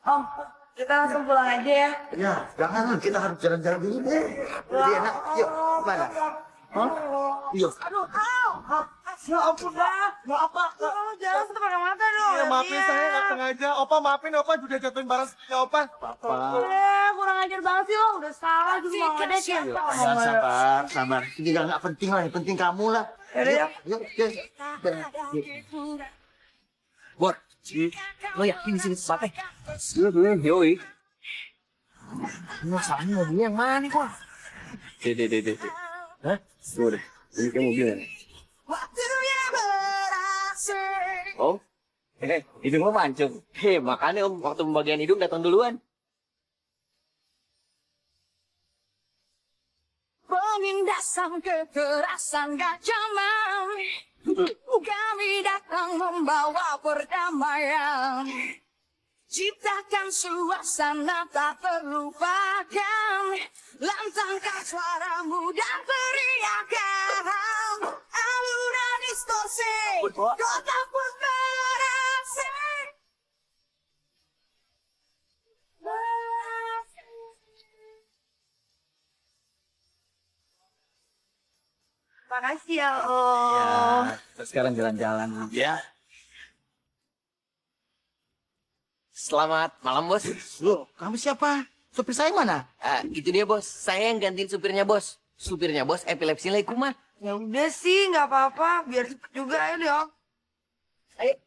Om, kita langsung pulang aja ya. Ya, jangan. Kita harus jalan-jalan dulu deh. Jadi enak. Yuk, mana? Hah? Yuk. Aduh, ya ampun dah. Maaf Pak. Jangan tutup pakai mata dong. Ya maafin saya nggak sengaja. Opa maafin Opa udah jatuhin barang ya Opa. Papa. Kurang ajar banget sih lo. Udah salah juga mau ngedekin. Ya, sabar, sabar. Ini nggak penting lah. Yang penting kamu lah. Yaudah, yuk. Yuk, yuk. Bor, lo yakin di sini tempatnya? Yoi. Masalahnya mobilnya yang mana nih, Bor? Deh. Hah? Tuh deh, ini kayak mobilnya. Om, hidung lo mancung. Makanya Om, waktu pembagian hidung datang duluan. Penindasan kekerasan gajah mami. Kami datang membawa perdamaian. Ciptakan suasana tak terlupakan. Lantangkan suaramu dan teriakan. Alunan distorsi, kota pun berasi. Makasih ya Om. Ya, terus sekarang jalan-jalan ya. Selamat malam, Bos. Loh, kamu siapa? Supir saya mana? Itu dia, Bos. Saya yang gantiin supirnya, Bos. Supirnya, Bos, epilepsi lagi kumat. Ya udah sih, nggak apa-apa. Biar cepet juga ya deh Om. Ayo.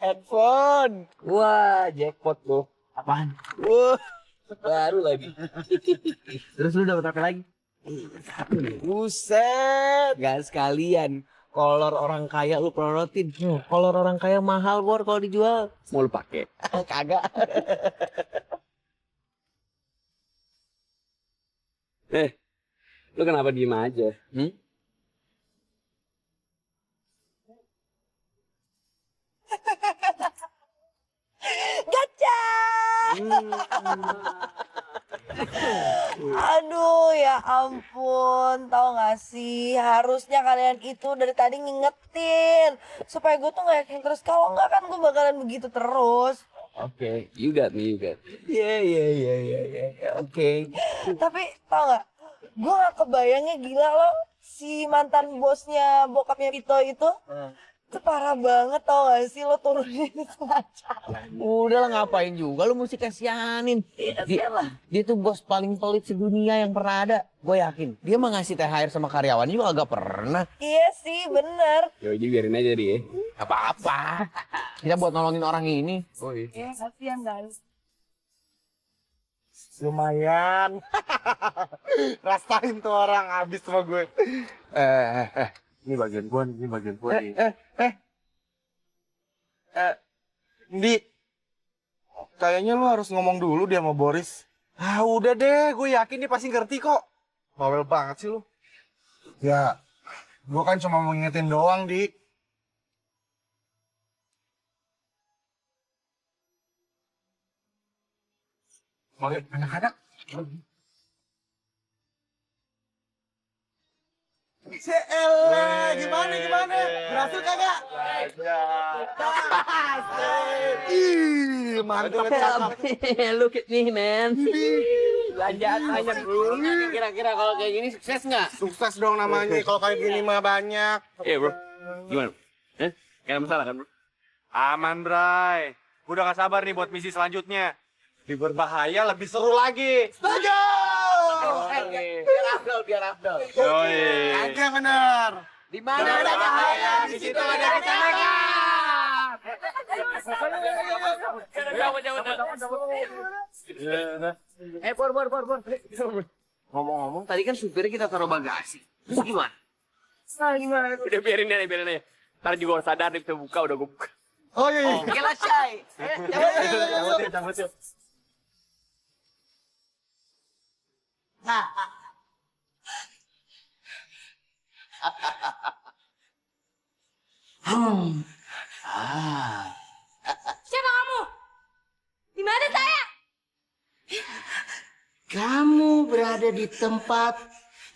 Handphone. Wah, jackpot tuh. Apaan? Wah, baru lagi. Terus lu dapat apa lagi? Buset, gak sekalian. Kolor orang kaya lu pelorotin. Kolor orang kaya mahal, Bor, kalau dijual. Mau lu pakai? Kagak. Lu kenapa diem aja? Gacha! Aduh, ya ampun. Tahu gak sih, harusnya kalian itu dari tadi ngingetin. Supaya gue tuh gak yakin terus. Kalau enggak kan gue bakalan begitu terus. Oke, you got me, you got me. Iya. Oke. Tapi tau gak, gue gak kebayangnya gila loh. Si mantan bosnya bokapnya Vito itu. Itu parah banget tau gak sih lo turunin sengaja. Udah lah, ngapain juga lu mesti kasihanin. Dia tuh bos paling pelit sedunia yang pernah ada. Gue yakin dia mah ngasih THR sama karyawan juga agak pernah. Iya sih, bener. Yaudah biarin aja dia. Apa-apa. Kita buat nolongin orang ini. Oh iya. Iya, kasihan guys. Lumayan. Rasain tuh orang habis sama gue. Ini bagian gua nih, ini bagian gua nih. Ndi, kayaknya lu harus ngomong dulu dia sama Boris. Ah udah deh, gue yakin dia pasti ngerti kok. Bawel banget sih lu. Ya, gua kan cuma mau ngingetin doang, Di. Oke, anak-anak. Cielah, gimana? Berhasil kagak? Ih, mantap. Look at me, man. belanjaan banyak bro. Kira-kira kalau kayak gini sukses nggak? Sukses dong namanya kalau kayak gini mah banyak. Iya bro, gimana? Gak ada masalah kan bro? Aman, Bray. Gue udah gak sabar nih buat misi selanjutnya. Di berbahaya lebih seru lagi. Setuju! Biar Abdul. Yoi. Oke, bener. Di mana ada bahaya, di situ ada kecelakaan. Pur. Ngomong-ngomong, tadi kan supirnya kita taruh bagasi. Terus gimana? Udah biarin aja. Ntar juga sadar dia bisa buka, udah gue buka. Oh iya. Oke lah, Chay. Cabut yuk. Siapa kamu? Di mana saya? Kamu berada di tempat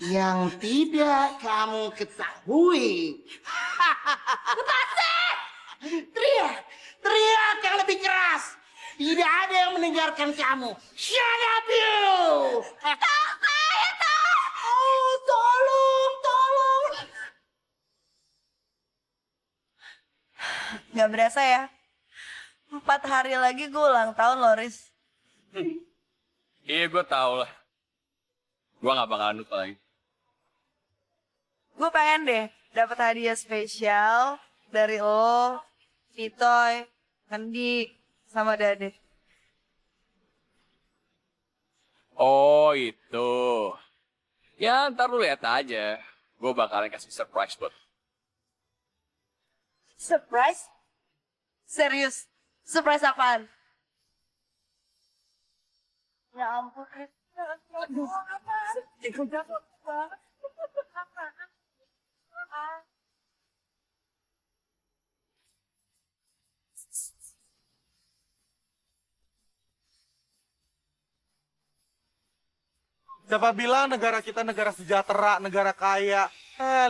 yang tidak kamu ketahui. Teriak yang lebih keras. Tidak ada yang mendengarkan kamu. Shut up you! Oh, tolong. Gak berasa ya. 4 hari lagi gue ulang tahun loh, Riz. Iya gue tau lah. Gue gak bakalan lupa lagi. Gue pengen deh dapat hadiah spesial dari lo, Vitoy, Kendi, sama Dade. Oh itu. Ya ntar lu lihat aja. Gue bakalan kasih surprise buat. Surprise? Serius? Surprise apaan? Ya ampun, Riz. Aduh. Siapa bilang negara kita negara sejahtera, negara kaya.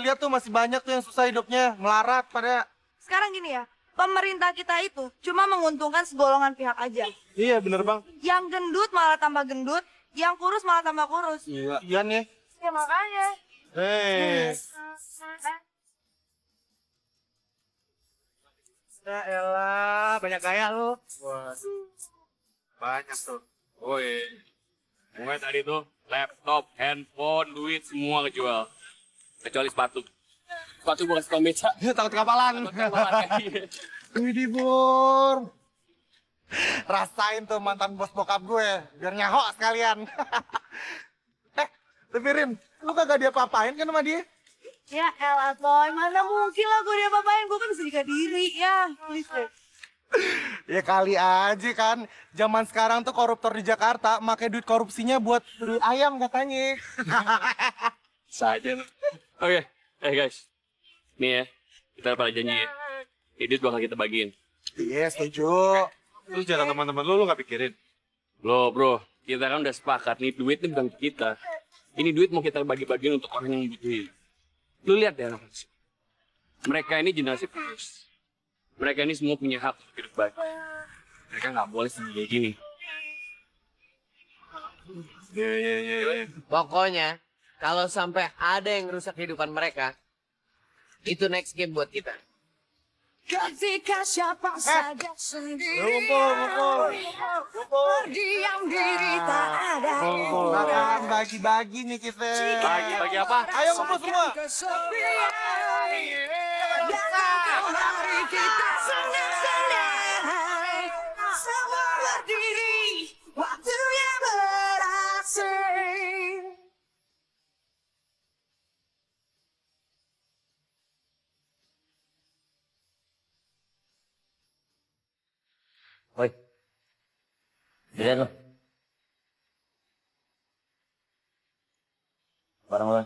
Lihat tuh masih banyak tuh yang susah hidupnya, melarat pada. Sekarang gini ya, pemerintah kita itu cuma menguntungkan segolongan pihak aja. Iya bener bang. Yang gendut malah tambah gendut, yang kurus malah tambah kurus. Iya nih. Ya makanya. Ya elah, banyak kaya lu. Waduh. Banyak tuh. Woi. Pokoknya tadi tuh laptop, handphone, duit semua kejual. Kecuali sepatu. Sepatu gue kasih tukang beca. Takut kepalan. Widih Bur. Rasain tuh mantan bos bokap gue, biar nyaho sekalian. Tapi Rin, lu kagak diapa-apain kan sama dia? Ya elah Toy, mana mungkin lah gue diapa-apain, gue kan bisa jaga diri ya. Please deh. Ya kali aja kan, zaman sekarang tuh koruptor di Jakarta pakai duit korupsinya buat beli ayam katanya. Saja lu. Oke, guys. Nih ya, kita pada janji ya. Ini duit bakal kita bagiin. Iya setuju. Terus jalan teman-teman lu gak pikirin? Loh bro, kita kan udah sepakat nih duit ini bukan kita. Ini duit mau kita bagi-bagiin untuk orang yang butuhin. Lu lihat deh anak-anak. Mereka ini generasi penerus. Mereka ini semua punya hak untuk hidup baik. Mereka nggak boleh sendiri kayak gini. Pokoknya, kalau sampai ada yang rusak kehidupan mereka, itu next game buat kita. Ketika siapa saja sendiri Ngumpul. berdiam diri tak ada Makan bagi-bagi nih kita. Bagi apa? Ayo ngumpul semua. kesepian. Datang mari kita senang-senang. Semua berdiri, waktunya berasing. Woi, dilihat lo. Barang lo.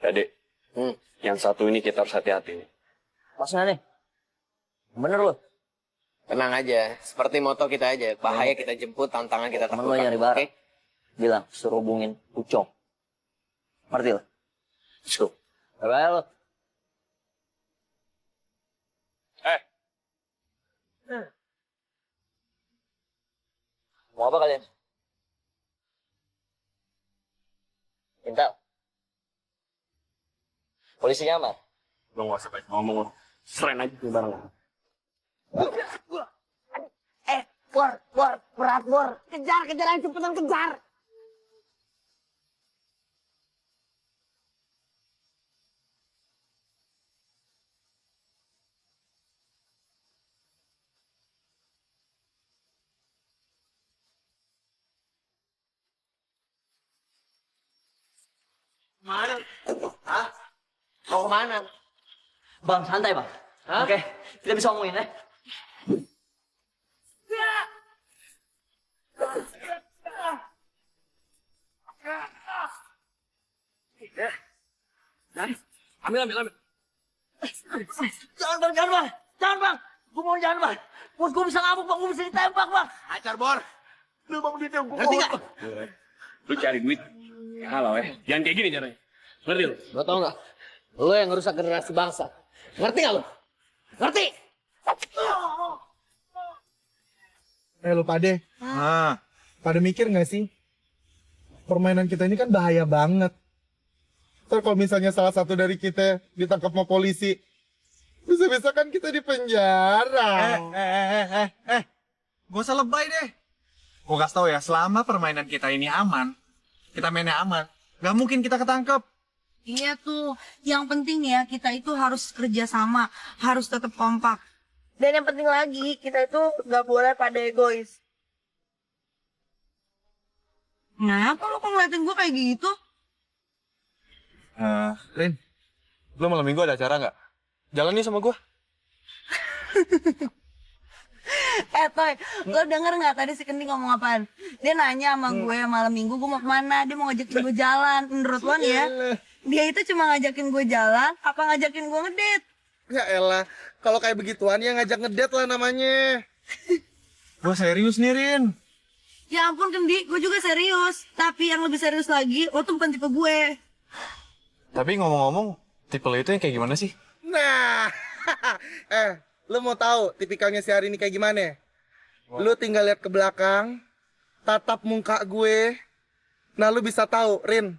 Dek, yang satu ini kita harus hati-hati. Maksudnya nih? Bener lo? Tenang aja, seperti moto kita aja. Bahaya kita jemput, tantangan kita Temen lo takutkan. nyari barang. Oke? Bilang, suruh hubungin Ucok. Ngerti lo? Let's go. Bye-bye lo. Mau apa kalian? Intel. Polisinya aman. Lo nggak usah banyak ngomong lo. Serain aja nih barang. Berat, Bor. Kejar aja, cepetan kejar. Mana? Hah? Mau kemana? Bang, santai bang. Oke, kita bisa ngomongin ya. Ambil. Jangan bang. Jangan bang. Gue mau jangan bang. Bos gue bisa ngamuk bang, gue bisa ditembak bang. Acar Bor. Lu bang duitnya gue. Ngerti nggak? Lu cari duit. Kalau jangan kayak gini caranya. Ngerti lu? Lo tau nggak? Lo yang ngerusak generasi bangsa. Ngerti nggak lo? Ngerti? Lu Pade. Pada mikir nggak sih? Permainan kita ini kan bahaya banget. Ntar kalau misalnya salah satu dari kita ditangkap sama polisi, bisa-bisa kan kita di penjara. Gak usah lebay deh. Gue kasih tau ya, selama permainan kita ini aman, kita mainnya aman, gak mungkin kita ketangkep. Iya tuh, yang penting ya kita itu harus kerja sama, harus tetap kompak. Dan yang penting lagi, kita itu nggak boleh pada egois. Kenapa lo kok ngeliatin gue kayak gitu? Rin, lu malam minggu ada acara nggak? Jalan nih sama gue. Toy, lo denger nggak tadi si Kendi ngomong apaan? Dia nanya sama gue malam minggu gue mau kemana, dia mau ngajakin gue jalan. Menurut lo nih ya, dia itu cuma ngajakin gue jalan, apa ngajakin gue ngedate? Ya elah, kalau kayak begituan ya ngajak ngedate lah namanya. Gue serius nih, Rin. Ya ampun Kendi, gue juga serius. Tapi yang lebih serius lagi, lo tuh bukan tipe gue. Tapi ngomong-ngomong, tipe lo itu yang kayak gimana sih? Nah, lu mau tahu tipikalnya si hari ini kayak gimana? Lu tinggal lihat ke belakang, tatap muka gue, nah lu bisa tahu, Rin.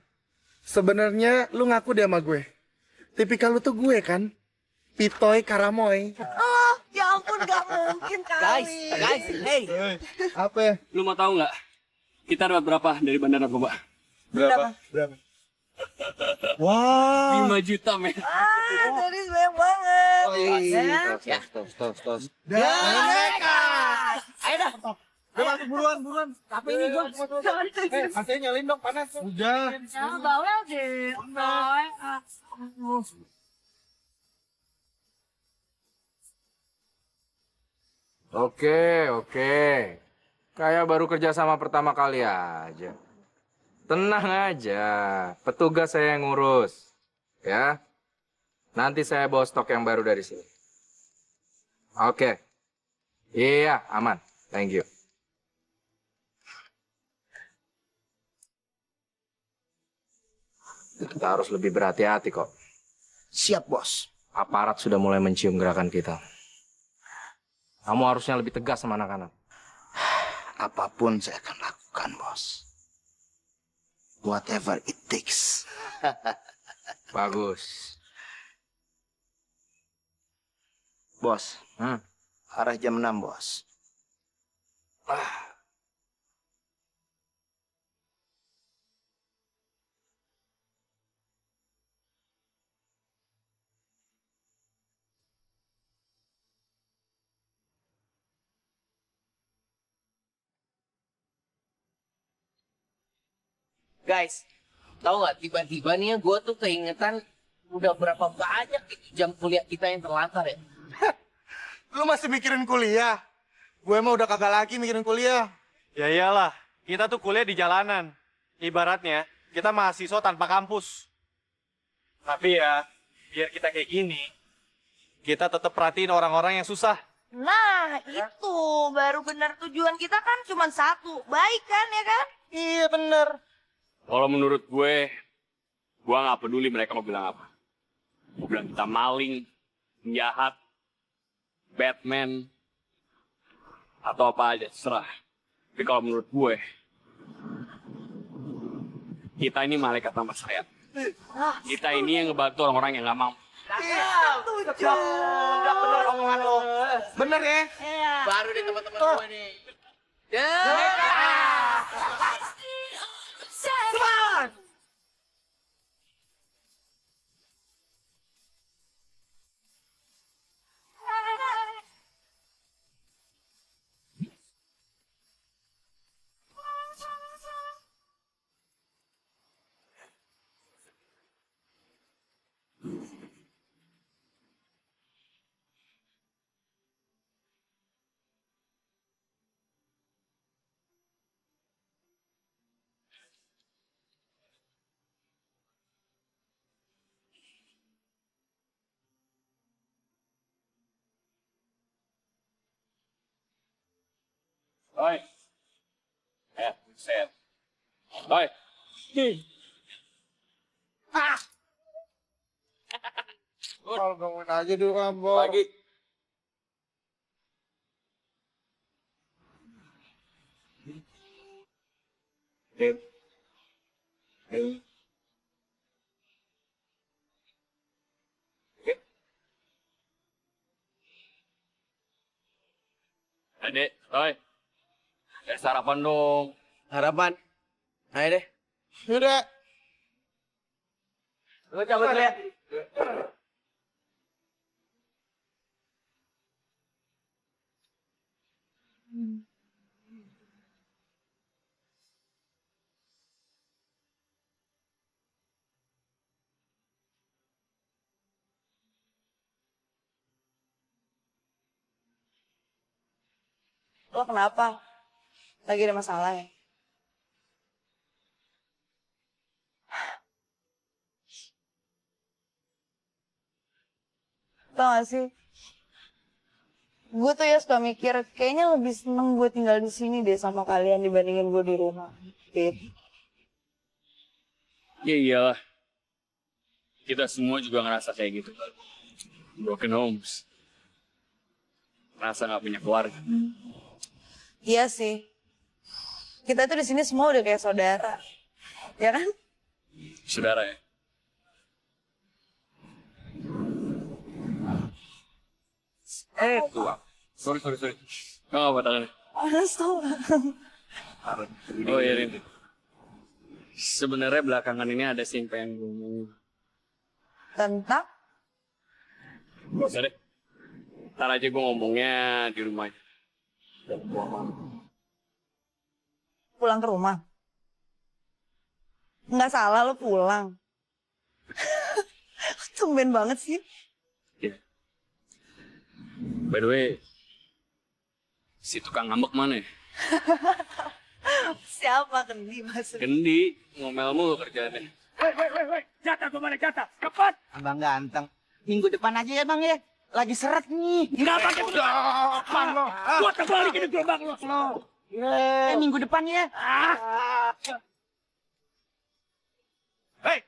Sebenarnya lu ngaku deh sama gue. Tipikal lu tuh gue kan? Pitoy Karamoy. Oh, ya ampun gak mungkin kali. Guys, hey. Apa ya? Lu mau tahu nggak? Kita dapat berapa dari bandar narkoba? Berapa? 5 juta, men. Jadi banyak banget. Ya, tos. Ayo dah. Udah masuk buruan. Tapi ini gue. AC nyalin dong, panas. Udah. Ya, bawel deh. Bawel. Oke. Kayak baru kerja sama pertama kali aja. Tenang aja, petugas saya yang ngurus. Ya. Nanti saya bawa stok yang baru dari sini. Oke. Iya, aman. Thank you. Kita harus lebih berhati-hati kok. Siap, Bos. Aparat sudah mulai mencium gerakan kita. Kamu harusnya lebih tegas sama anak-anak. Apapun saya akan lakukan, Bos. Whatever it takes. Bagus. Bos, arah jam 6, Bos. Guys, tahu nggak tiba-tiba nih ya gue tuh keingetan udah berapa banyak itu jam kuliah kita yang terlantar ya. Lu masih mikirin kuliah? Gue mah udah kagak lagi mikirin kuliah. Ya iyalah, kita tuh kuliah di jalanan. Ibaratnya, kita mahasiswa tanpa kampus. Tapi ya, biar kita kayak gini, kita tetap perhatiin orang-orang yang susah. Nah, itu baru benar tujuan kita kan cuma satu. Baik kan ya kan? Iya bener. Kalau menurut gue nggak peduli mereka mau bilang apa. Mau bilang kita maling, penjahat, Batman, atau apa aja, serah. Tapi kalau menurut gue, kita ini malaikat tanpa sayap. Kita ini yang ngebantu orang-orang yang nggak mampu. Udah bener omongan lo. Bener ya? Baru deh teman-teman gue nih. Oi. Set. Oi. Kalau ngomongin aja dulu, Ambon. Lagi. Adek, oi. Ya sarapan dong. Harapan. Ayo deh. Udah. Lu cabut dulu ya. Lo kenapa? Lagi ada masalah ya? Tau gak sih? Gue tuh ya suka mikir, kayaknya lebih seneng gue tinggal di sini deh sama kalian dibandingin gue di rumah. Fit. Ya iyalah. Kita semua juga ngerasa kayak gitu. Broken homes. Ngerasa gak punya keluarga. Iya sih. Kita tuh di sini semua udah kayak saudara. Ya kan? Saudara ya. Tua. Sorry. Kau apa tangannya? Panas tau gak? Oh iya, Rin. Sebenarnya belakangan ini ada sih yang pengen gue ngomongin. Tentang? Gak usah deh. Ntar aja gue ngomongnya di rumah aja. Pulang ke rumah? Nggak salah lo pulang. Tumben banget sih. Iya. By the way, si tukang ngambek mana ya? Siapa Kendi maksudnya? Kendi, ngomel mulu kerjaannya. Jatah tuh mana jatah? Cepat. Abang ganteng. Minggu depan aja ya bang ya. Lagi seret nih. Enggak pakai udah. Bang lo. Gua terbalikin gelombang lo. Minggu depan ya. Hei.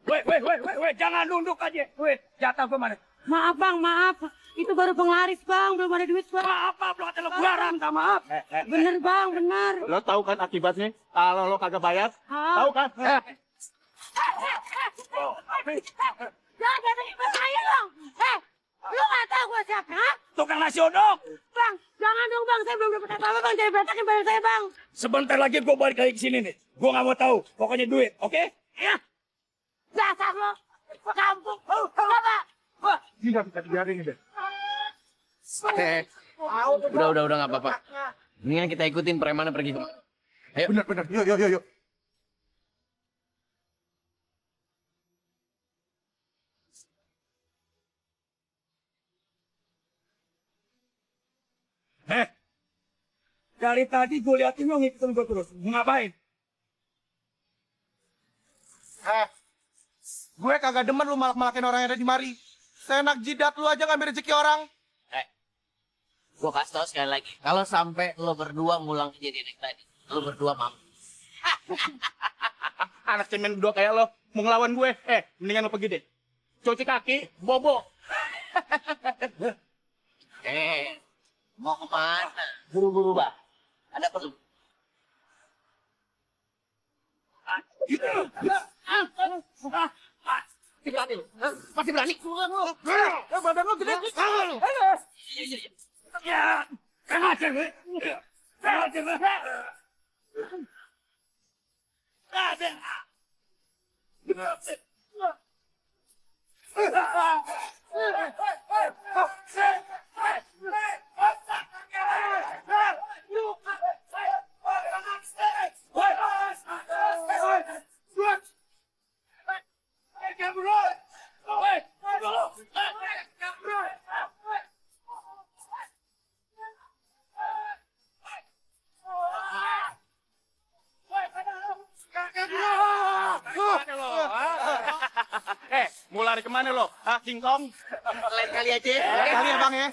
Weh, jangan nunduk aja. Weh, jatah gua mana? Maaf bang, maaf. Itu baru penglaris bang, belum ada duit bang. Maaf, belum ada lo gua minta maaf. Bener bang, bener. Lo tahu kan akibatnya kalau lo kagak bayar? Ah. Tahu kan? Jangan datengin bang saya dong. Lu gak tahu gua siapa, ha? Tukang nasi odok. Bang, jangan dong bang, saya belum dapat apa-apa bang. Jangan berantakin bayar saya bang. Sebentar lagi gua balik lagi ke sini nih. Gua nggak mau tahu. Pokoknya duit, oke? Ya. Dasar lo, kampung. Apa? Ini nggak bisa dibiarin deh. Udah nggak apa-apa. Mendingan kita ikutin premannya pergi kemana. Ayo. Bener. Yuk. Dari tadi gue liatin lo ngikutin gue terus. Mau ngapain? Gue kagak demen lu malak-malakin orang yang ada di mari. Seenak jidat lu aja ngambil rezeki orang. Gua kasih tau sekali lagi. Kalau sampai lo berdua ngulang kejadian yang tadi, lo berdua mampu. Anak cemen berdua kayak lo mau ngelawan gue. Mendingan lo pergi deh. Cuci kaki, bobo. Mau kemana? Buru-buru, Pak. Ada perlu. Masih berani? Badan lo gede. Mau lari kemana lo? Ah, King Kong? Lain kali aja. Kali ya bang ya?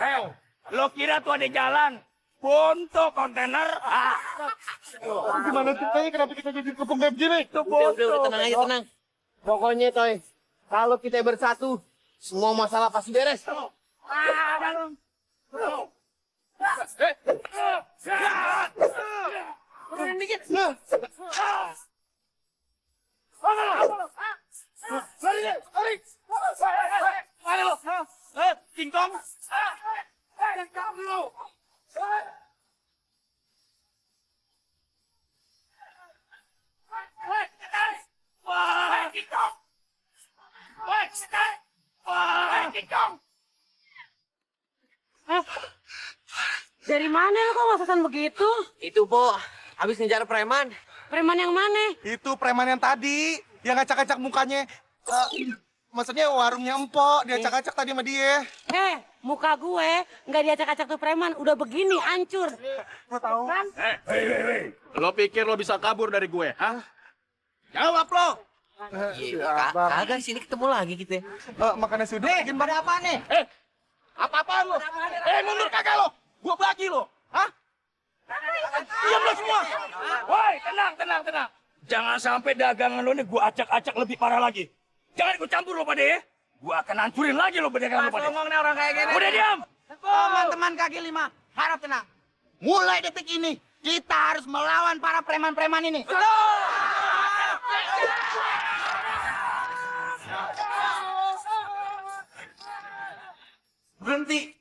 Heo, lo kira tuh ada jalan? Buntu kontainer. Gimana ceritanya kenapa kita jadi kepung kayak begini? Udah, tenang aja, tenang. Pokoknya, Toy, kalau kita bersatu, semua masalah pasti beres. Turunin dikit. Lari lo! King Kong! Dari mana lo kok ngos-ngosan begitu? Itu, Po, habis ngejar preman. Preman yang mana? Itu preman yang tadi, yang ngacak-ngacak mukanya. Maksudnya warungnya empok, dia acak-acak tadi sama dia. Muka gue nggak diacak-acak tuh preman, udah begini hancur. Lo pikir lo bisa kabur dari gue, hah? Jawab lo! Kagak, sini ketemu lagi kita. Makannya sudah, bikin pada apa nih? Apa-apaan lo? Mundur kagak lo! Gue bagi lo, hah? Diam lo semua! Woi, tenang. Jangan sampai dagangan lo nih gue acak-acak lebih parah lagi. Jangan gue campur lo pada ya. Gue akan hancurin lagi lo dagangan lo pada. Ngomong nih orang kayak gini. Udah diam! Teman-teman kaki lima, harap tenang. Mulai detik ini, kita harus melawan para preman-preman ini. Berhenti.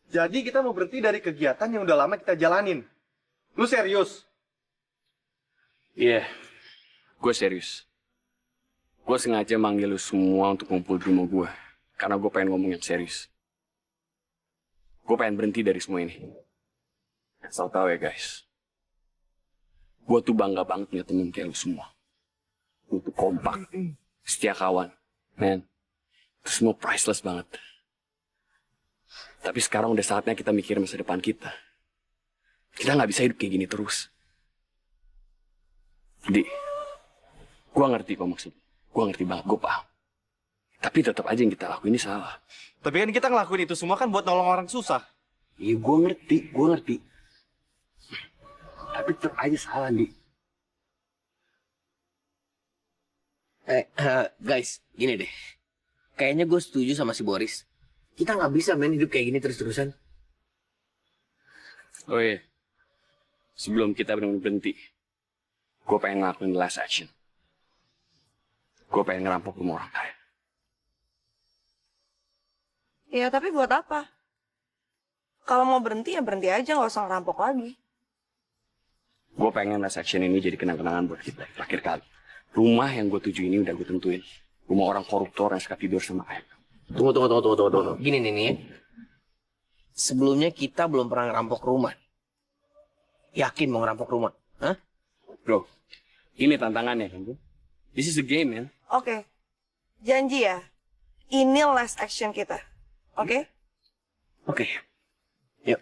Jadi kita mau berhenti dari kegiatan yang udah lama kita jalanin. Lu serius? Iya, gue serius. Gue sengaja manggil lu semua untuk ngumpul di rumah gue. Karena gue pengen ngomong yang serius. Gue pengen berhenti dari semua ini. Asal tahu ya guys. Gue tuh bangga banget punya temen kayak lu semua. Lu tuh kompak, setia kawan, man. Itu semua priceless banget. Tapi sekarang udah saatnya kita mikir masa depan kita. Kita nggak bisa hidup kayak gini terus. Di, gue ngerti kok maksud. Gue ngerti banget, gue paham. Tapi tetap aja yang kita lakuin ini salah. Tapi kan kita ngelakuin itu semua kan buat nolong orang susah. Iya, gue ngerti. Tapi tetap aja salah, Di. Guys, gini deh. Kayaknya gue setuju sama si Boris. Kita nggak bisa main hidup kayak gini terus-terusan. Oh iya, sebelum kita benar-benar berhenti, gue pengen ngelakuin the last action. Gue pengen ngerampok rumah orang kaya. Ya tapi buat apa? Kalau mau berhenti ya berhenti aja, nggak usah ngerampok lagi. Gue pengen last action ini jadi kenang-kenangan buat kita. Terakhir kali, rumah yang gue tuju ini udah gue tentuin. Rumah orang koruptor yang suka tidur sama ayam. Tunggu. Gini nih. Sebelumnya kita belum pernah ngerampok rumah. Yakin mau ngerampok rumah? Hah? Bro, ini tantangannya kan, bro? This is a game, man. Oke, janji ya. Ini last action kita. Oke? Oke. Yuk.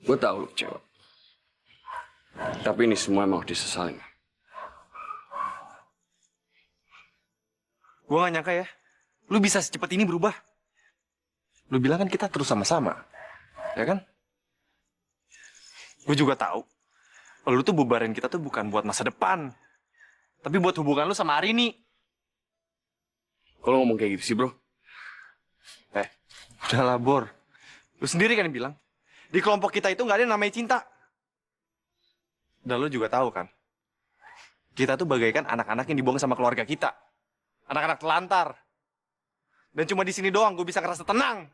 Gue tahu lu kecewa. Tapi ini semua emang harus disesalin. Gue gak nyangka ya, lu bisa secepat ini berubah. Lu bilang kan kita terus sama-sama, ya kan? Gue juga tahu, lu tuh bubarin kita tuh bukan buat masa depan, tapi buat hubungan lu sama Arini. Kalau ngomong kayak gitu sih, bro. Udahlah, Bor. Lu sendiri kan yang bilang, di kelompok kita itu nggak ada yang namanya cinta. Dan lu juga tahu kan, kita tuh bagaikan anak-anak yang dibuang sama keluarga kita. Anak-anak telantar. Dan cuma di sini doang gue bisa ngerasa tenang.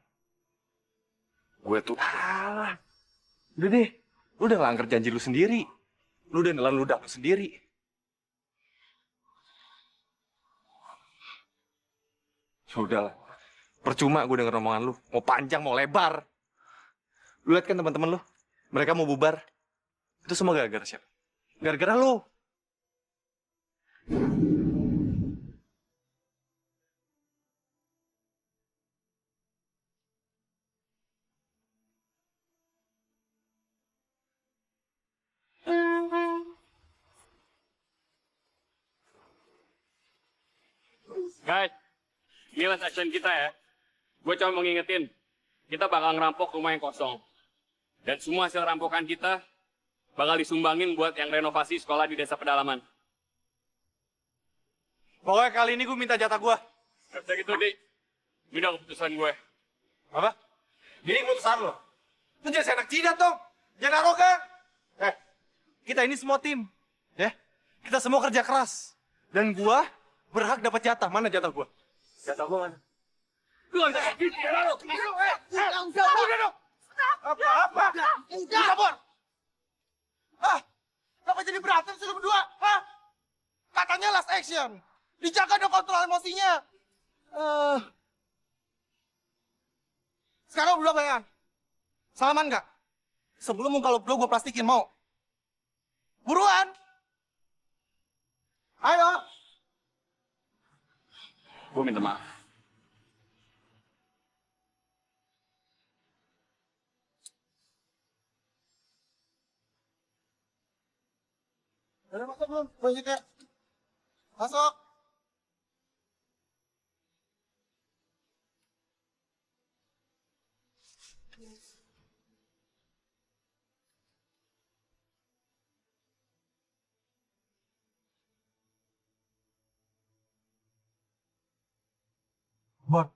Gue tuh Udah deh, lu udah ngelanggar janji lu sendiri. Lu udah nelan ludah lu sendiri. Ya udahlah, percuma gue denger omongan lu. Mau panjang, mau lebar. Lu lihat kan teman-teman lu, mereka mau bubar. Itu semua gara-gara siapa? Gara-gara lu. guys, ini last action kita ya. Gue cuma mau ngingetin, kita bakal ngerampok rumah yang kosong. Dan semua hasil rampokan kita bakal disumbangin buat yang renovasi sekolah di desa pedalaman. Pokoknya kali ini gue minta jatah gue. Gak bisa gitu, Dik. Ini udah keputusan gue. Apa? Ini keputusan lo. Lu jangan seenak jidat dong. Jangan arogan. Kita ini semua tim. Ya, kita semua kerja keras. Dan gue berhak dapat jatah. Mana jatah gue? Jatah gue mana? Lu gak bisa kayak gitu, ya, lu. Udah dong. Apa? Udah, Bor. Kenapa jadi berantem sih lu berdua? Katanya last action. Dijaga dong kontrol emosinya. Sekarang udah bayan. Salaman nggak? Sebelum muka lo berdua gue plastikin, mau? Buruan! Ayo! Gue minta maaf. Udah masuk belum? Banyaknya. Masuk! Bor,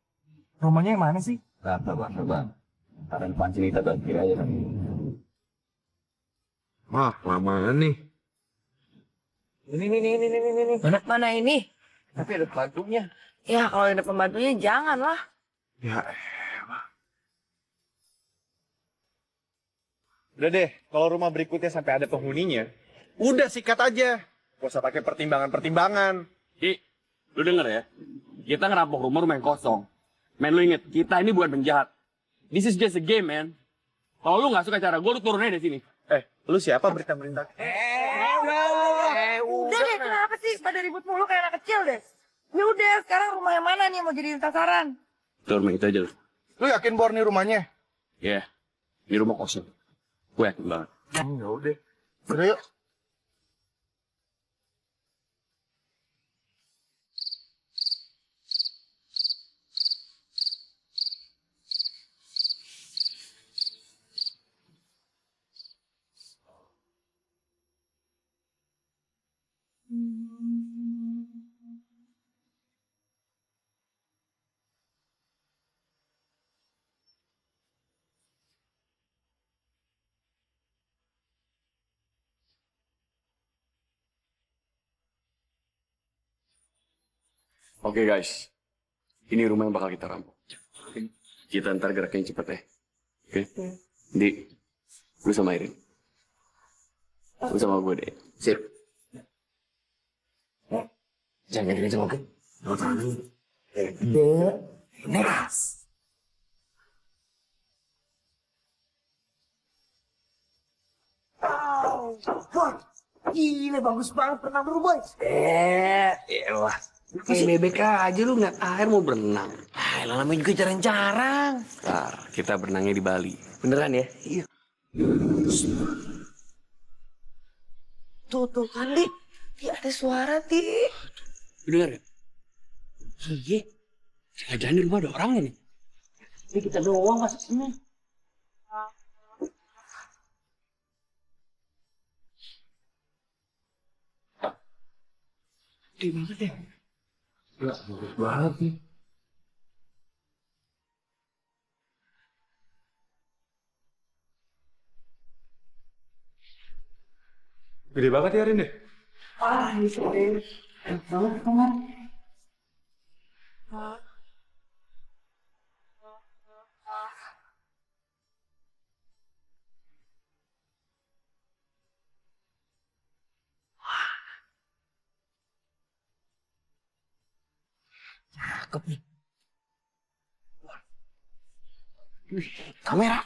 rumahnya yang mana sih? Sabar. Ntar depan sini kita kiri aja kan. Wah, lamaan nih. Ini. Mana ini? Tapi ada pembantunya. Ya kalau ada pembantunya jangan lah. Ya, Udah deh, kalau rumah berikutnya sampai ada penghuninya, udah sikat aja. Gak usah pakai pertimbangan-pertimbangan. Ki, lu denger ya. Kita ngerampok rumah yang kosong. Men, lu inget, kita ini bukan penjahat. This is just a game, man. Kalau lu gak suka cara gue, lu turun aja dari sini. Lu siapa berita-berita? Udah deh, kenapa sih pada ribut mulu kayak anak kecil deh? Ya udah, sekarang rumah yang mana nih yang mau jadiin sasaran? Itu rumah itu aja lu. Lu yakin Bor nih rumahnya? Ya, ini rumah kosong. Gue yakin banget. Ya udah. Udah yuk. Oke guys, ini rumah yang bakal kita rampok. Kita ntar geraknya cepet ya. Oke? Di, lu sama Irin. Lu sama gue deh. Sip. Jangan kenceng, oke? Next. Gila, bagus banget renang dulu, boy. Elah. Kayak bebek aja lu ngeliat air mau berenang. Elah namanya juga jarang-jarang. Ntar, kita berenangnya di Bali. Beneran ya? Iya. Tuh kan, Dik. Di ada suara, Dik. Lu denger ya? Iya. Jangan-jangan di rumah ada orang nih. Ini kita doang masuk sini. Gede banget ya. Ya, bagus banget nih. Gede banget ya Rin deh. Wah, ini gede banget kamar. Cakep nih. Kamera.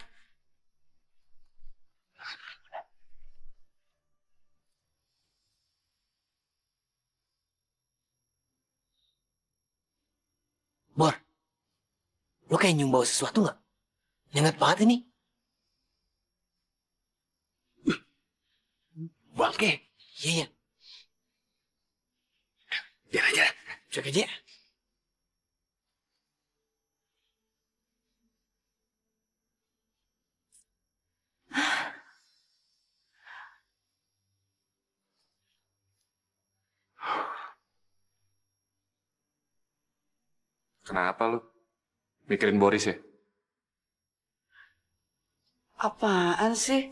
Bor, lo kayak nyium bau sesuatu nggak? Nyengat banget ini. Bangke. Iya, iya. Biar aja. Cek aja. Kenapa lu? Mikirin Boris ya? Apaan sih?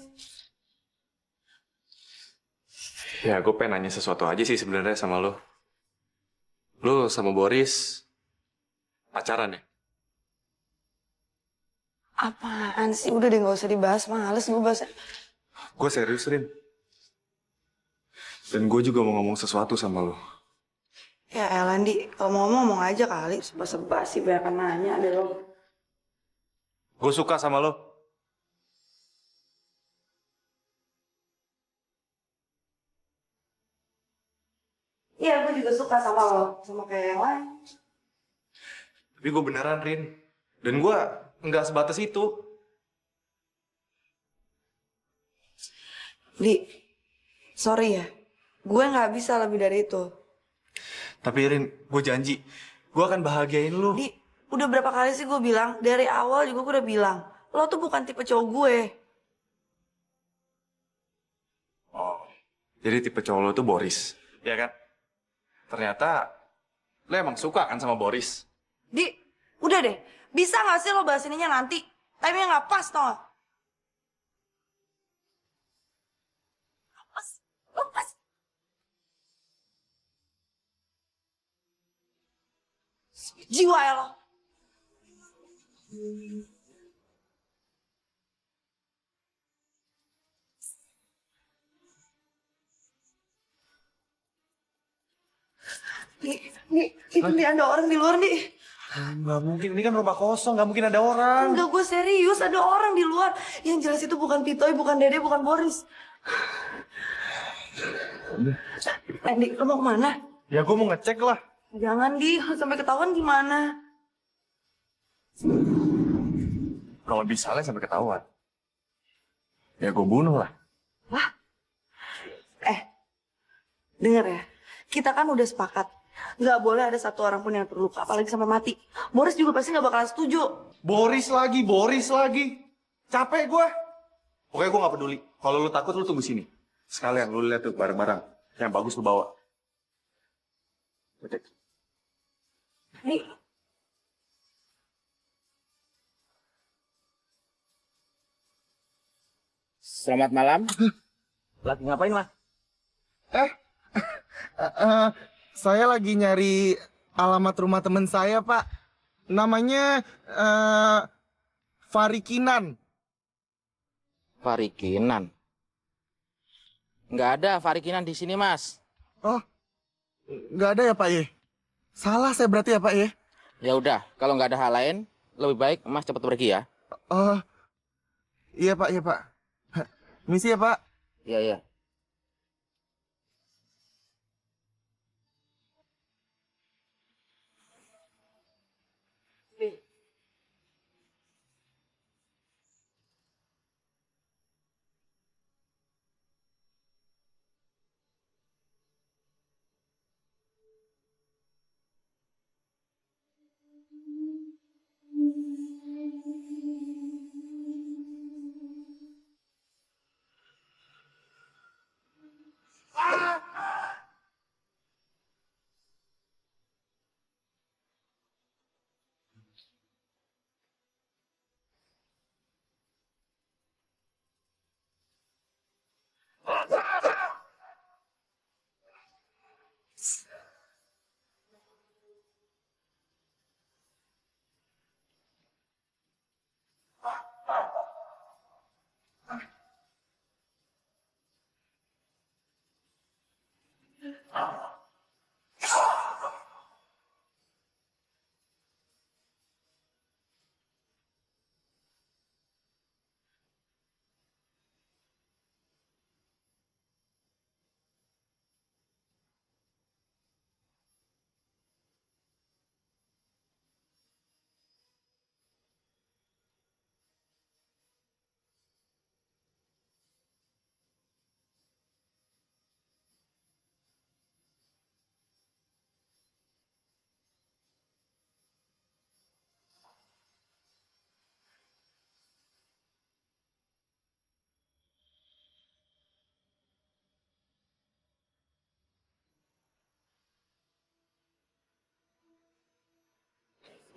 Ya, gue pengen nanya sesuatu aja sih sebenarnya sama lu. Lu sama Boris pacaran ya? Apaan sih? Udah deh, nggak usah dibahas. Males gue bahas. Gue serius, Rin. Dan gue juga mau ngomong sesuatu sama lu. Ya elah, Di. Kalau mau ngomong aja kali. Sebab-sebab sih banyak nanya deh lo. Gue suka sama lu. Iya, gue juga suka sama lo. Sama kayak yang lain. Tapi gue beneran, Rin. Dan gue nggak sebatas itu. Di, sorry ya. Gue nggak bisa lebih dari itu. Tapi Rin, gue janji. Gue akan bahagiain lu. Di, udah berapa kali sih gue bilang? Dari awal juga gue udah bilang. Lo tuh bukan tipe cowok gue. Oh, jadi tipe cowok lo tuh Boris, ya kan? Ternyata lo emang suka kan sama Boris? Di, udah deh. Bisa nggak sih lo bahas ininya nanti? Time-nya nggak pas, tau nggak? Pas, lo pas. Jiwa ya lo. Ini ada orang di luar nih. Nggak mungkin, ini kan rumah kosong, nggak mungkin ada orang. Enggak, gue serius, ada orang di luar. Yang jelas itu bukan Pitoy, bukan Dede, bukan Boris. Di, lo mau kemana? Ya gue mau ngecek lah. Jangan, Di, sampai ketahuan gimana? Kalau misalnya sampai ketahuan, ya gue bunuh lah. Dengar ya, kita kan udah sepakat. Nggak boleh ada satu orang pun yang terluka, apalagi sampai mati. Boris juga pasti nggak bakalan setuju. Boris lagi. Capek gue. Pokoknya gue nggak peduli. Kalau lu takut, lu tunggu sini. Sekalian lu lihat tuh barang-barang yang bagus lu bawa. Cek. Nih, Selamat malam. Lagi ngapain, Mas? Saya lagi nyari alamat rumah teman saya, Pak. Namanya Farikinan. Farikinan. Nggak ada Farikinan di sini, Mas. Oh, nggak ada ya, Pak Ye? Salah saya berarti ya, Pak Ye? Ya udah, kalau nggak ada hal lain, lebih baik Mas cepat pergi ya. Oh, iya Pak, iya Pak. Misi ya Pak. Iya, iya.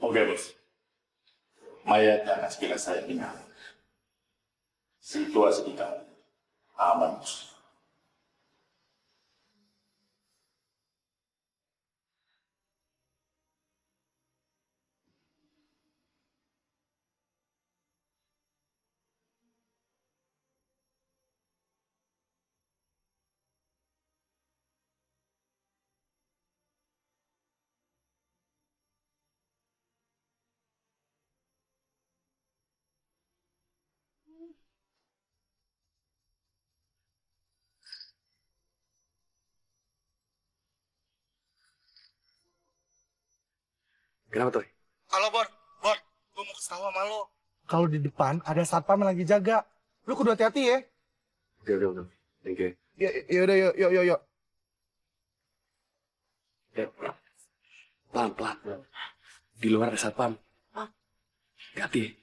Oke, Bos. Mayat akan segera saya pindah. Situasi kita aman, Bos. Kenapa tuh? Halo, Bor. Bor, gue mau kasih tahu sama lo. Kalau di depan ada satpam yang lagi jaga. Lu kudu hati-hati ya. Oke. Thank you. Yaudah, yuk. Pelan-pelan. Di luar ada satpam. Hati.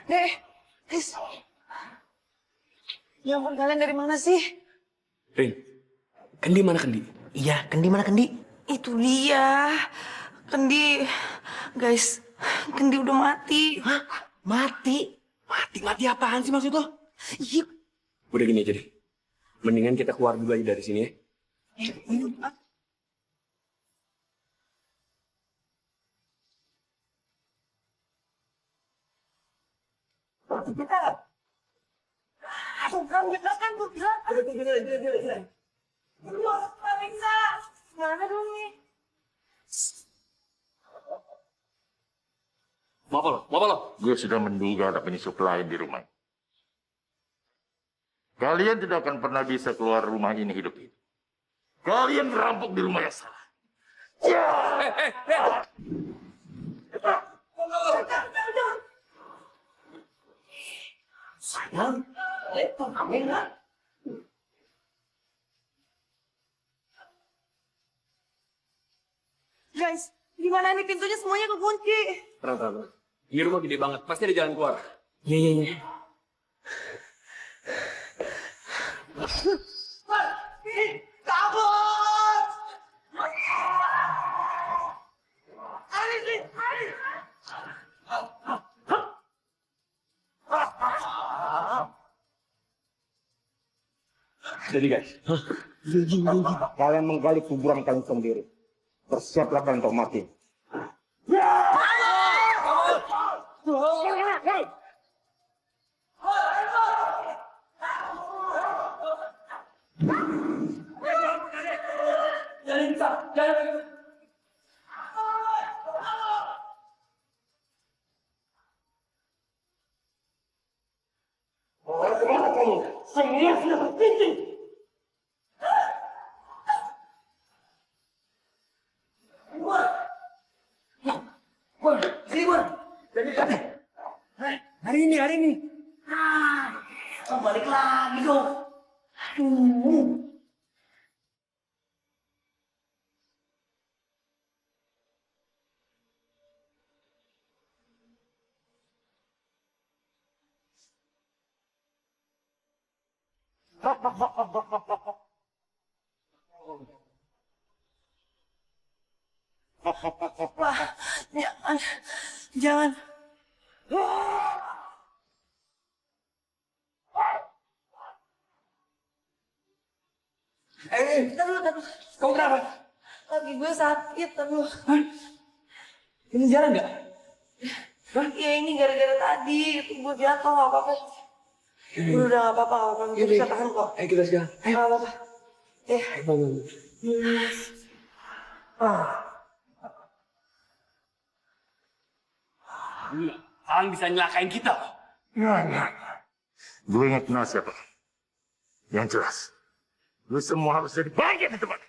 Dek, Riz. Ya ampun, kalian dari mana sih? Rin, Kendi mana Kendi? Iya, Kendi mana Kendi? Itu dia. Kendi, guys, Kendi udah mati. Hah? Mati? Mati apaan sih maksud lo? Iya. Udah gini aja deh. Mendingan kita keluar dulu aja dari sini ya. Bukan, bukan. Lu harus periksa. Mana dong nih? Mau apa lo? Gue sudah menduga ada penyusup lain di rumah. Kalian tidak akan pernah bisa keluar rumah ini hidup-hidup. Kalian merampok di rumah yang salah. Sayang, itu kamera. Guys, gimana nih pintunya semuanya kekunci? Tenang. Ini rumah gede banget, pasti ada jalan keluar. Iya. Jadi guys, Kalian menggali kuburan kalian sendiri. Bersiaplah kalian untuk mati. Hari ini. Balik lagi dong. Aduh. Wah, jangan. Tar dulu. Kamu kenapa? Kaki gue sakit, tar dulu. Ini jalan nggak? Ya ini gara-gara tadi, itu gue jatuh, gak apa-apa. Udah gak apa-apa, gue bisa tahan kok. Ayo kita sekarang. Gak apa-apa. Alang bisa nyelakain kita. Gue ingat kenal siapa. Yang jelas, lu semua harus jadi bagian di tempat.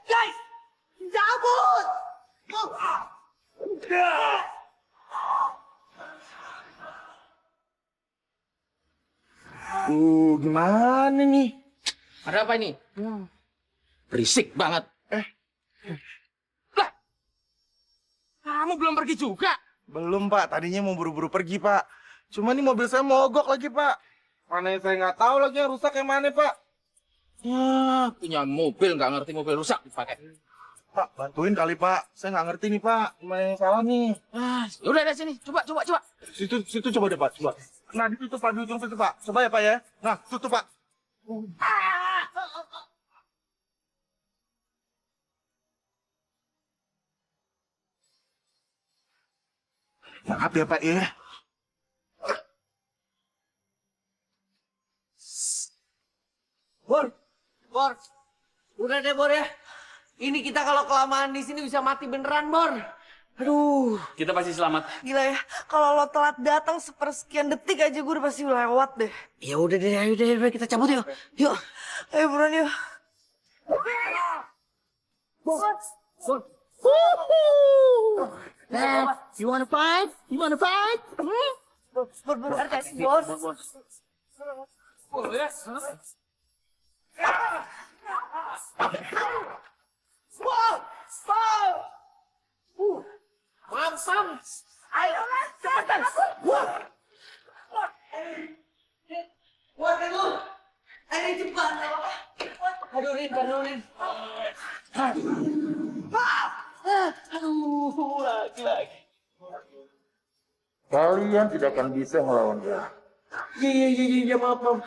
Guys! Cabut! Gimana nih? Ada apa ini? Berisik banget. Lah, kamu belum pergi juga? Belum Pak, tadinya mau buru-buru pergi Pak. Cuma nih mobil saya mogok lagi Pak. Mana yang saya nggak tahu lagi yang rusak yang mana Pak. Punya mobil nggak ngerti mobil rusak dipakai. Pak, bantuin kali Pak. Saya nggak ngerti nih Pak. Gimana yang salah nih? Udah dari sini, coba. Situ coba deh Pak, coba. Nah, di situ Pak, di ujung situ Pak. Coba ya Pak ya. Nah, situ Pak. Maaf ya Pak ya. Bor. Udah deh, Bor ya. Ini kita kalau kelamaan di sini bisa mati beneran, Bor. Aduh. Kita pasti selamat. Gila ya, kalau lo telat datang sepersekian detik aja gue udah pasti lewat deh. Ya udah deh, ayo deh, kita cabut yuk. Yuk. Ayo buruan yuk. You wanna fight? Bor. Mam. Ayo lah, cepetan. Buat lu. Ayo cepat. Aduh, Rin. Aduh, lagi. Kalian tidak akan bisa melawan dia. Iya, maaf.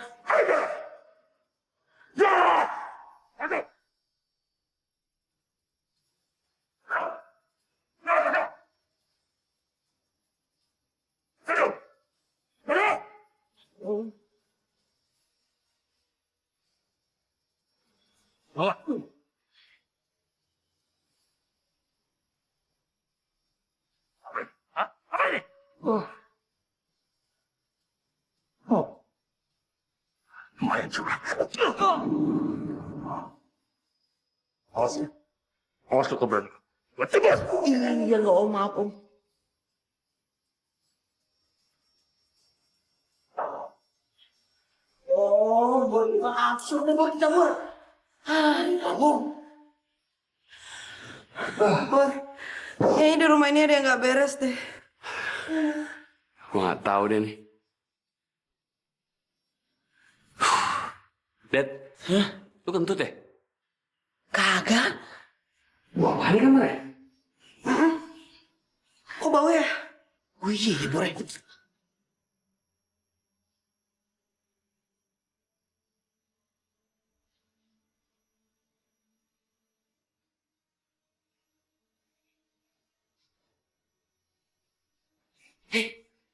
Lumayan juga. Awas lu keberani. Gua tebas. Iya, nggak om, maaf om. Oh, maaf, sudah mau kita bor. Kamu. Bor, kayaknya di rumah ini ada yang nggak beres deh. Gue nggak tahu deh nih. Dad, lu kentut ya? Kagak. Wah, ini kamar ya? Kok bau ya? Oh iya, Bor.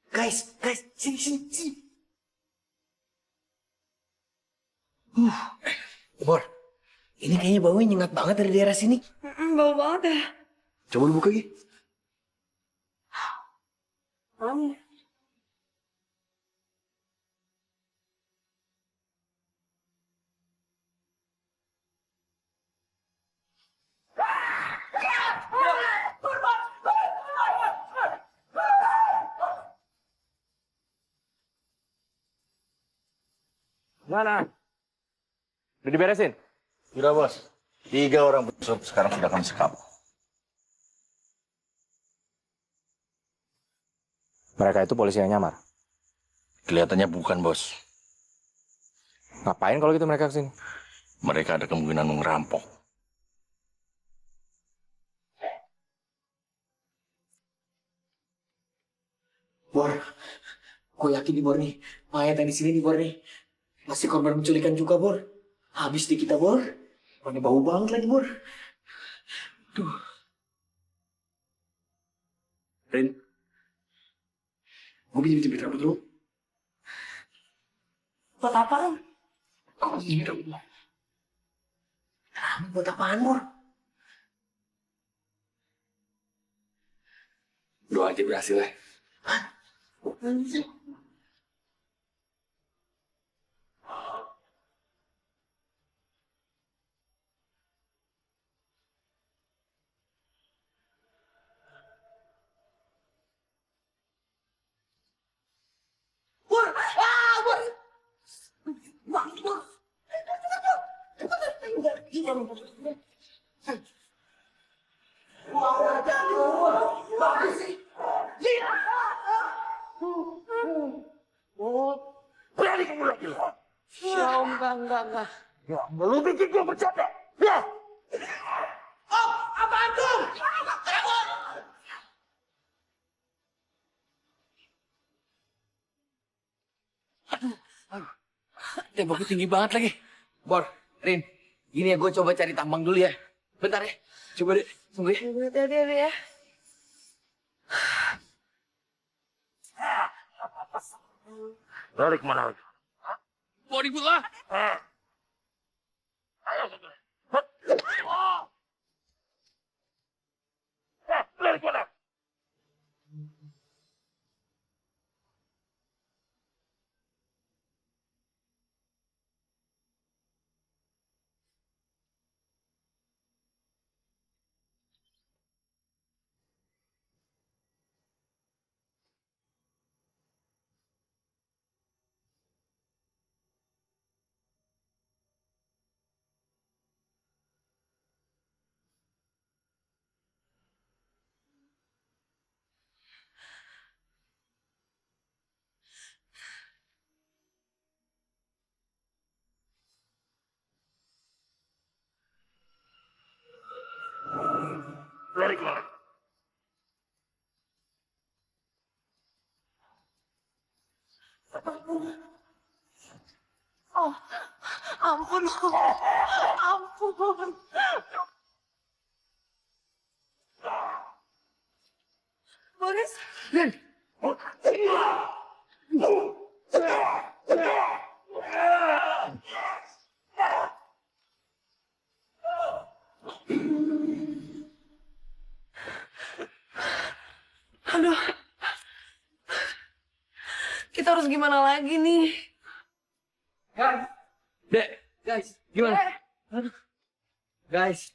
Guys, sini. Bor, ini kayaknya baunya nyengat banget dari daerah sini. Bau banget ya. Coba lu buka, Gi. Mana? Udah diberesin? Sudah, Bos. 3 orang busuk sekarang sudah kami sekap. Mereka itu polisi yang nyamar. Kelihatannya bukan, Bos. Ngapain kalau gitu mereka kesini? Mereka ada kemungkinan mau ngerampok. Bor, gue yakin nih Bor nih, mayat yang di sini nih Bor nih, masih korban penculikan juga Bor. Habis di kita Bor, mana bau banget lagi Bor. Duh. Rin, Gue pinjam rambut dulu. Buat apaan? Kok pinjam rambut dulu? Rambut buat apaan Bor? doa aja berhasil ya. Berani kamu lagi. Ya om, enggak. Ya, lu bikin gue bercanda. Ya. Temboknya tinggi banget lagi. Bor, Rin, gini ya gue coba cari tambang dulu ya. Bentar ya, coba deh, tunggu ya. Hati-hati ya. Lari kemana lagi? Mau ribut lah. Ayo. Lari kemana? Lari kemana? Oh, ampun. Ampun. Boris. Rin, Aduh. Kita harus gimana lagi nih? Dek, guys, gimana? Guys,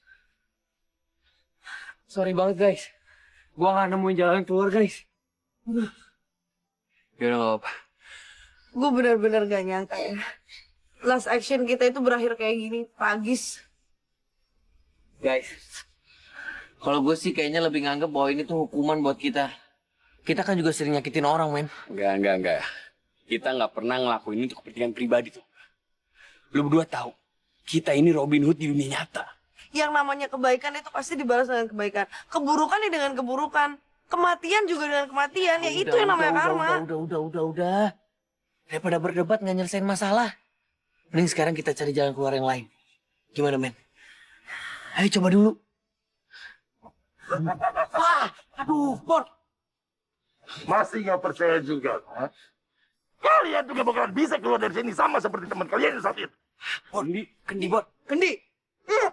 sorry banget guys. Gua nggak nemuin jalan keluar guys. Yaudah gak apa-apa. Gue bener-bener gak nyangka ya. Last action kita itu berakhir kayak gini, tragis. Guys, Kalau gue sih kayaknya lebih nganggep bahwa ini tuh hukuman buat kita. Kita kan juga sering nyakitin orang, men. Enggak. Kita nggak pernah ngelakuin ini untuk kepentingan pribadi tuh. Lu berdua tahu, kita ini Robin Hood di dunia nyata. Yang namanya kebaikan itu pasti dibalas dengan kebaikan. Keburukan ya dengan keburukan. Kematian juga dengan kematian. Ya itu yang namanya karma. Udah. Daripada berdebat nggak nyelesain masalah. Mending sekarang kita cari jalan keluar yang lain. Gimana, men? Ayo coba dulu. Wah, aduh, Bon. Masih nggak percaya juga, ha? Kalian juga bakalan bisa keluar dari sini sama seperti teman kalian yang saat itu. Kendi, Bot. Kendi. Iya.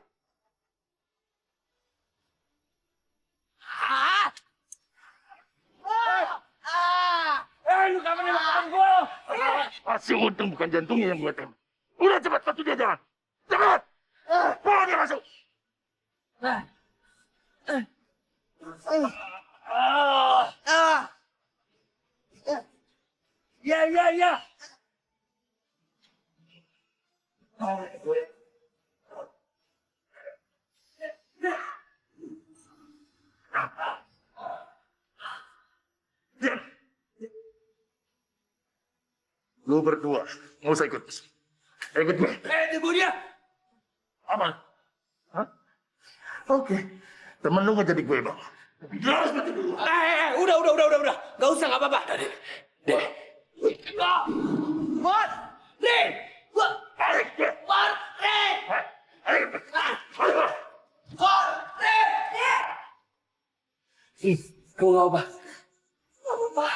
Lu kapan yang makan gua? Masih untung bukan jantungnya yang gue tembak. Udah cepat, bantu dia jalan. Cepat. Bawa dia masuk. Ya. Lu berdua, nggak usah ikut. Ikut gue. Tunggu dia. Aman. Hah? Oke. Temen lu nggak jadi gue, Bang. Dia harus mati dulu. Udah. Gak usah, gak apa-apa. Dek. Bot! Dek! Tarik dia. Bot! Dek! Tarik. Bot! Dek! Kamu gak apa-apa? Gak apa-apa.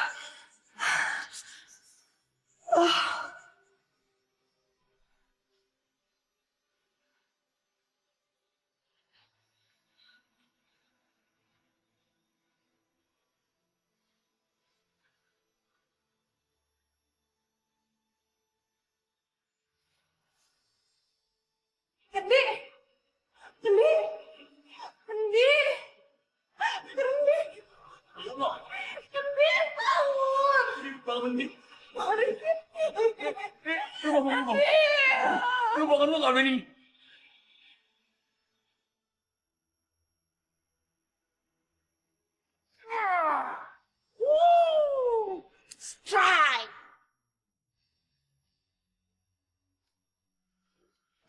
Kendi! Bangun! Lu bangun lu gak ini. Strike!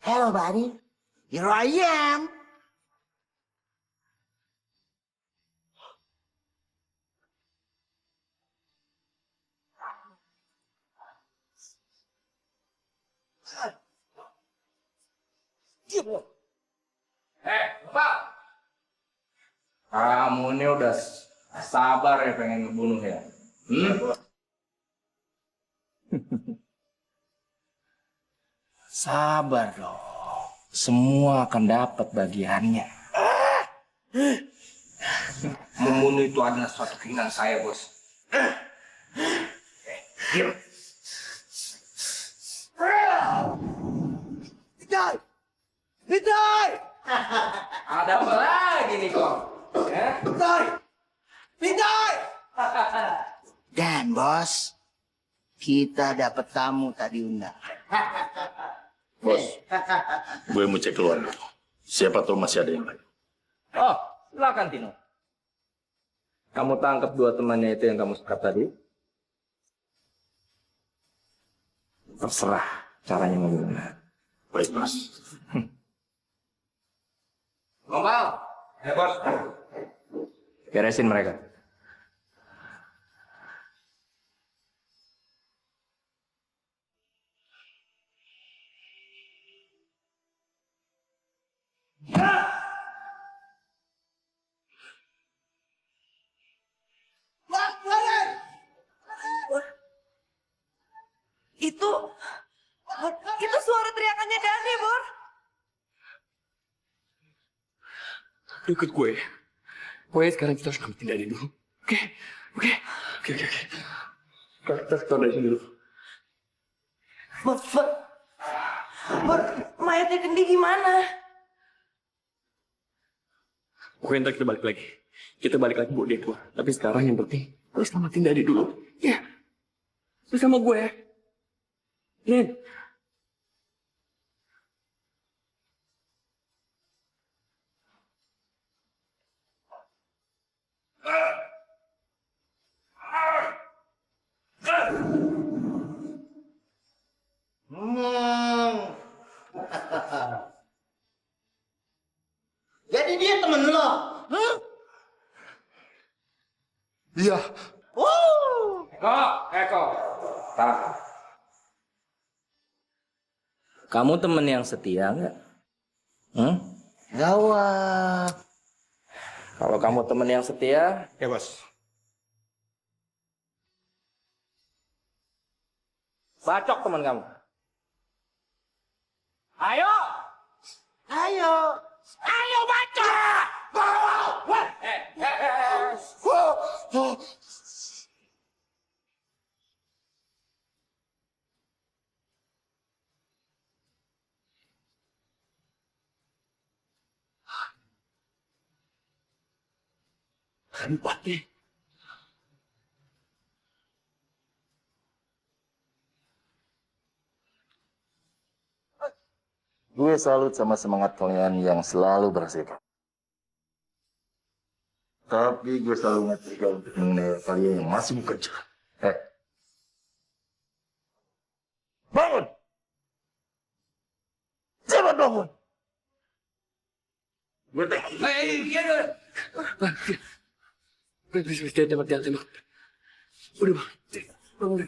Hello, buddy. Here I am. Bapak! Kamu ini udah sabar ya pengen ngebunuh ya? Sabar dong. Semua akan dapat bagiannya. Membunuh itu adalah suatu keinginan saya, Bos. Diam. Vitor! Ada apa lagi nih kok? Ya? Vitor! Dan bos, kita dapat tamu tak diundang. Bos, gue mau cek keluar dulu. Siapa tahu masih ada yang lain. Oh, silakan Tino. Kamu tangkap dua temannya itu yang kamu sekap tadi. Terserah caranya mau gimana. Baik, Bos. Gombal. Ya, Bos. Beresin mereka. Itu suara teriakannya Dani, Bor. Lu ikut gue. Pokoknya sekarang kita harus ngambil Dani dulu. Oke. Kita keluar dari sini dulu. Bor, mayatnya Kendi gimana? Pokoknya ntar kita balik lagi. Kita balik lagi buat dia keluar. Tapi sekarang yang penting, lu selamatin Dani dulu. Ya. Lu sama gue. Nen. Jadi dia temen lo? Hah? Iya. Eko. Tahan. Kamu temen yang setia nggak? Gawat. Kalau kamu temen yang setia, Ya, Bos. bacok teman kamu. Ayo. Ayo baca. Gue salut sama semangat kalian yang selalu berhasil. Tapi gue selalu ngerti untuk mengenai kalian yang masih bekerja. Bangun! Cepat bangun! Gue Tembak. Udah, Bang. Bangun.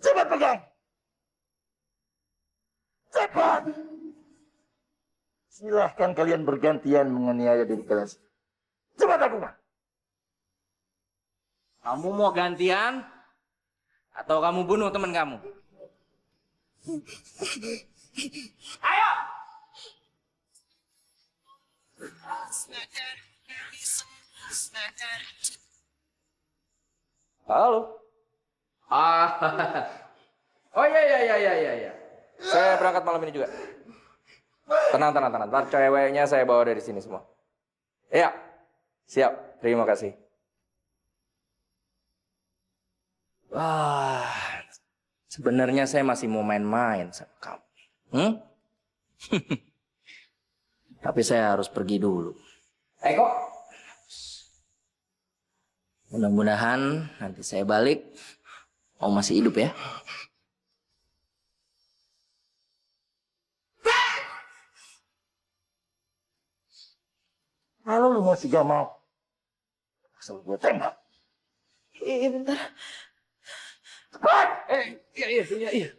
Cepat pegang! Cepat! Silahkan kalian bergantian menganiaya diri kalian. Cepat lakukan! Kamu mau gantian atau kamu bunuh teman kamu? Halo. Oh iya. Saya berangkat malam ini juga. Tenang. Ntar ceweknya saya bawa dari sini semua. Iya. Siap. Terima kasih. Wah. Sebenarnya saya masih mau main-main sama kamu. Tapi saya harus pergi dulu. Kok? Mudah-mudahan nanti saya balik, Om masih hidup ya. Kalau lu masih gak mau, asal gue tembak. Iya bentar. Iya.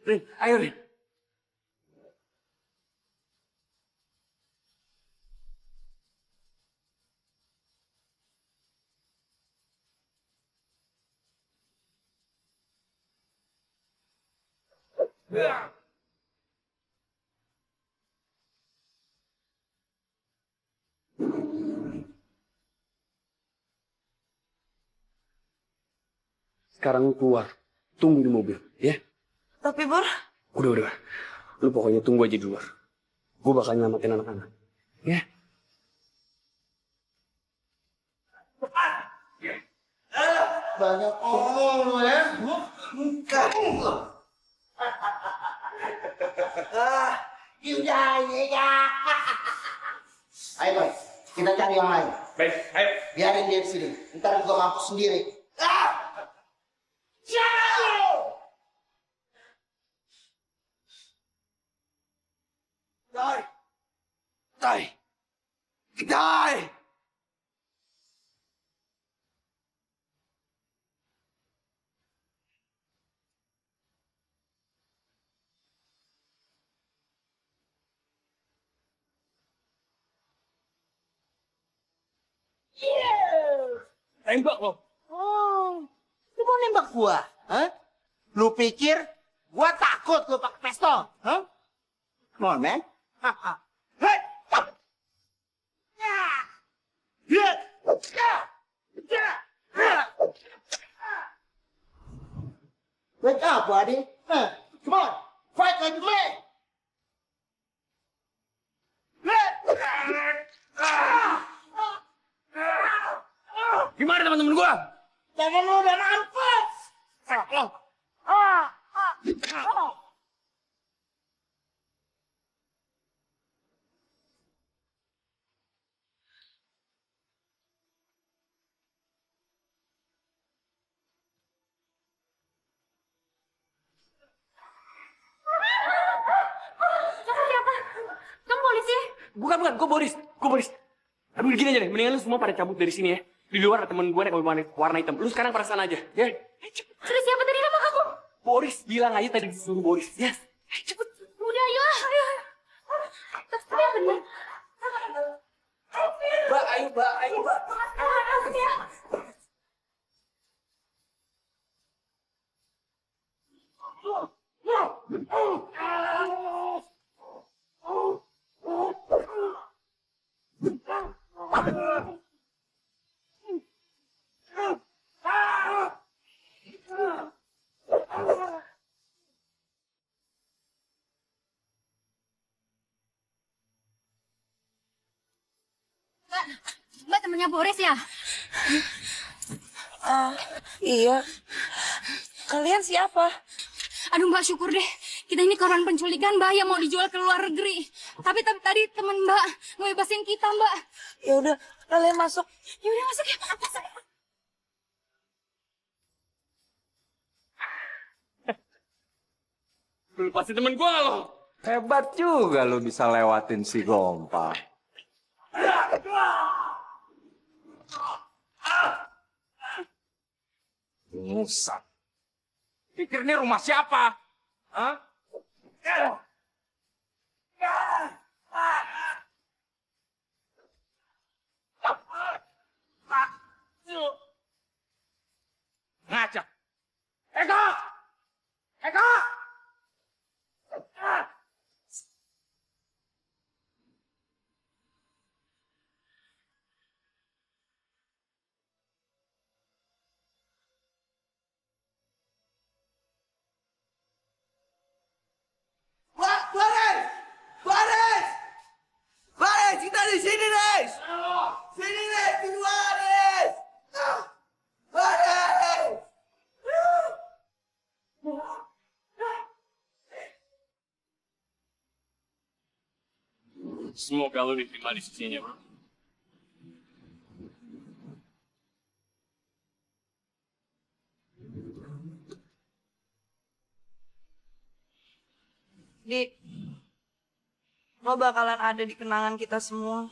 Rin, ayo, Rin. Sekarang lu keluar. Tunggu di mobil, ya? Tapi Bor, Udah. Lu pokoknya tunggu aja di luar. Gue bakal nyelamatin anak-anak. Ya? Banyak omong lu ya. Kamu. Ya. Ayo boy, kita cari yang lain. Baik, ayo. Biarin dia di sini. Ntar juga mampus sendiri. Die! Tembak lo. Oh, lu mau nembak gua? Hah? Lu pikir gua takut lu pakai pistol? Hah? Come on, man. Hey! Wake up, buddy. Come on, fight like a man. Gimana teman-teman gua? Tangan lu udah nampes. Kamu siapa? Kamu polisi? Bukan, gue Boris. Aduh, gini aja deh, mendingan lu semua pada cabut dari sini ya. Di luar ada temen gue naik mobil warna hitam. Lu sekarang pada sana aja, ya. Sudah siapa tadi nama kamu? Boris, bilang aja tadi disuruh Boris. Yes. Cepet. Udah, ayo. Tapi yang benar. Mbak, ayo, Mbak. Mbak temennya Boris ya? Iya. Kalian siapa? Aduh Mbak, syukur deh. Kita ini korban penculikan Mbak yang mau dijual ke luar negeri. Tapi tadi temen Mbak ngebebasin kita Mbak. Ya udah, kalian masuk. Ya udah masuk ya. Masuk. Lu pasti temen gue gak lo? Hebat juga lu bisa lewatin si Gompa. Musa. Pikir ini rumah siapa? Hah? Ngajak. Eko! Eko! Baris, kita di sini, Res. Sini, Res, keluar, Res. Baris. Semoga lu diterima di sisinya, bro. Di, lo bakalan ada di kenangan kita semua.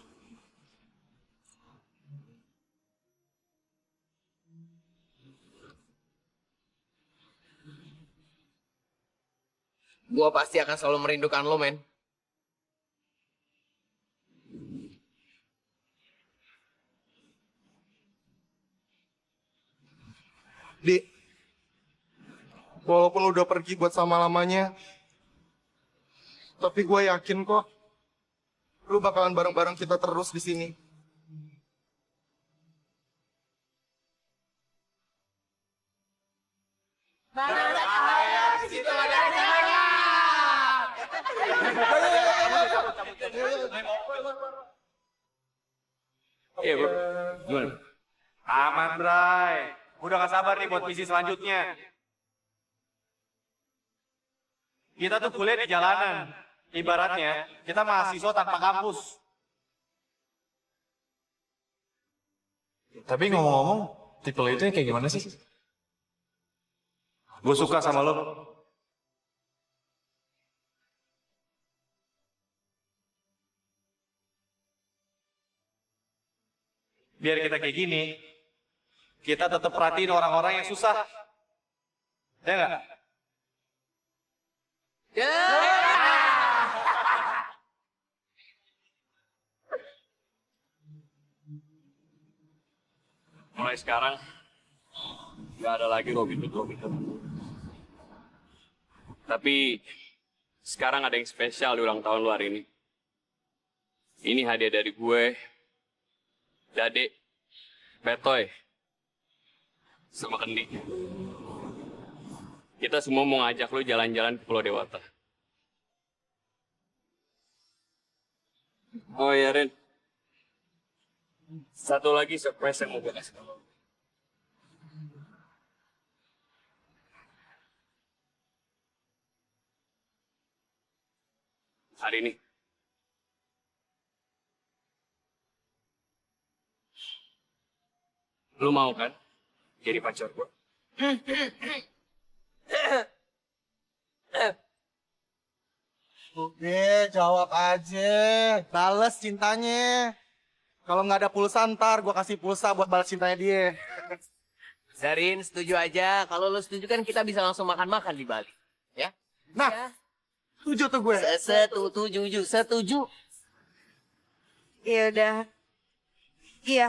Gua pasti akan selalu merindukan lo, men. Di, walaupun lu udah pergi buat sama-lamanya, tapi gue yakin kok, lu bakalan bareng-bareng kita terus di sini. Iya, bro. Gimana? Aman, Bray. Udah gak sabar nih buat misi selanjutnya. Kita tuh kuliah di jalanan. Ibaratnya, kita mahasiswa tanpa kampus. Tapi ngomong-ngomong, tipe lu itu kayak gimana sih? Gue suka sama lo. Biar kita kayak gini, kita tetap perhatiin orang-orang yang susah. Ya nggak? Mulai sekarang, gak ada lagi Robin Hood. Tapi, sekarang ada yang spesial di ulang tahun lu hari ini. Ini hadiah dari gue, Dade, Petoy, sama Kendi. Kita semua mau ngajak lu jalan-jalan ke Pulau Dewata. Oh iya, Ren. Satu lagi surprise yang mau gue kasih tau. Hari ini. Lu mau kan jadi pacar gue? Udah, jawab aja. Bales cintanya. Kalau nggak ada pulsa ntar gue kasih pulsa buat balas cintanya dia. Zarin, setuju aja. Kalau lo setuju kan kita bisa langsung makan-makan di Bali. Ya? Nah, setuju tuh gue. Setuju. Iya udah. Iya,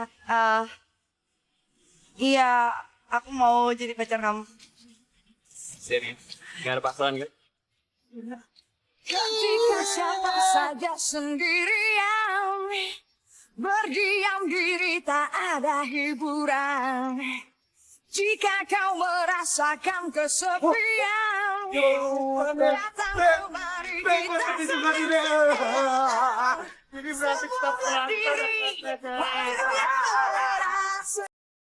iya, aku mau jadi pacar kamu. Serius? Gak ada paksaan kan? Jika siapa saja sendirian, berdiam diri tak ada hiburan. Jika kau merasakan kesepian, datang kemari kita Ini berarti kita sendiri.